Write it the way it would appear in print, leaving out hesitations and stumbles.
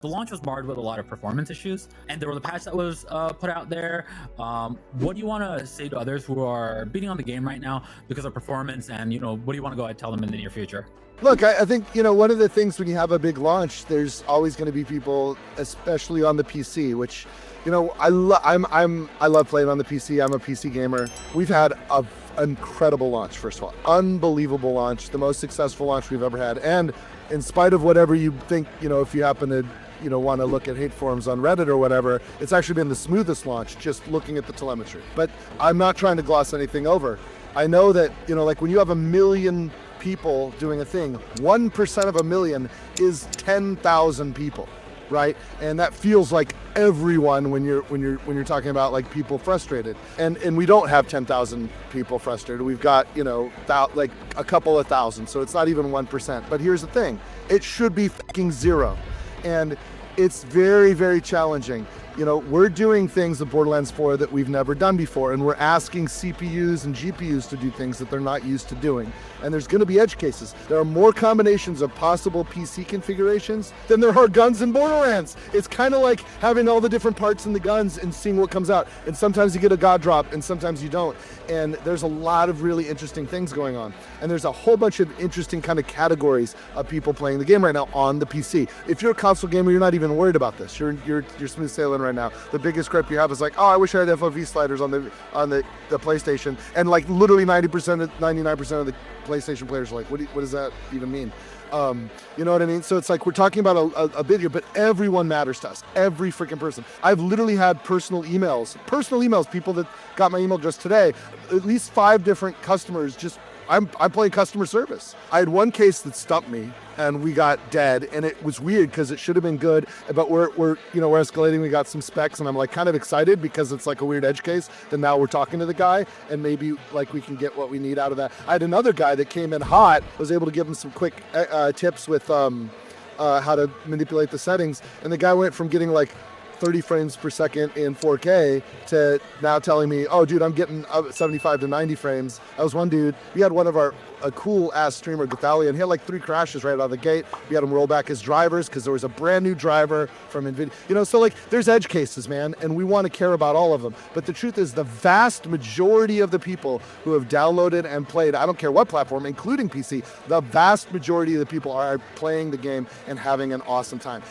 The launch was marred with a lot of performance issues, and there was a patch that was put out there. What do you want to say to others who are beating on the game right now because of performance? And what do you want to go ahead and tell them in the near future? Look, I think, one of the things when you have a big launch, there's always going to be people, especially on the PC, which, I love playing on the PC. I'm a PC gamer. We've had an incredible launch, first of all. Unbelievable launch, the most successful launch we've ever had. And in spite of whatever you think, if you happen to want to look at hate forums on Reddit or whatever, it's actually been the smoothest launch just looking at the telemetry. But I'm not trying to gloss anything over. I know that, like when you have 1 million people doing a thing, 1% of 1 million is 10,000 people, right? And that feels like everyone when you're talking about like people frustrated. And we don't have 10,000 people frustrated. We've got, like a couple of thousand. So it's not even 1%. But here's the thing. It should be fucking zero. And it's very, very challenging. We're doing things with Borderlands 4 that we've never done before, and we're asking CPUs and GPUs to do things that they're not used to doing. And there's going to be edge cases. There are more combinations of possible PC configurations than there are guns in Borderlands. It's kind of like having all the different parts in the guns and seeing what comes out. And sometimes you get a god drop, and sometimes you don't. And there's a lot of really interesting things going on. And there's a whole bunch of interesting kind of categories of people playing the game right now on the PC. If you're a console gamer, you're not even worried about this. You're smooth sailing right now. The biggest gripe you have is like, oh, I wish I had FOV sliders on the PlayStation. And like literally 99% of the PlayStation players are like, what does that even mean? You know what I mean? So it's like we're talking about a bit here, but everyone matters to us. Every freaking person. I've literally had personal emails, people that got my email just today, at least 5 different customers just I'm playing customer service. I had one case that stumped me and we got dead, and it was weird because it should have been good, but we're escalating. We got some specs and I'm like kind of excited because it's like a weird edge case. Then now we're talking to the guy and maybe like we can get what we need out of that. I had another guy that came in hot, was able to give him some quick tips with how to manipulate the settings, and the guy went from getting like 30 frames per second in 4K to now telling me, oh dude, I'm getting 75 to 90 frames. That was one dude. We had one of a cool ass streamer, Gothalion. He had like 3 crashes right out of the gate. We had him roll back his drivers because there was a brand new driver from NVIDIA. So like there's edge cases, man, and we want to care about all of them. But the truth is the vast majority of the people who have downloaded and played, I don't care what platform, including PC, the vast majority of the people are playing the game and having an awesome time.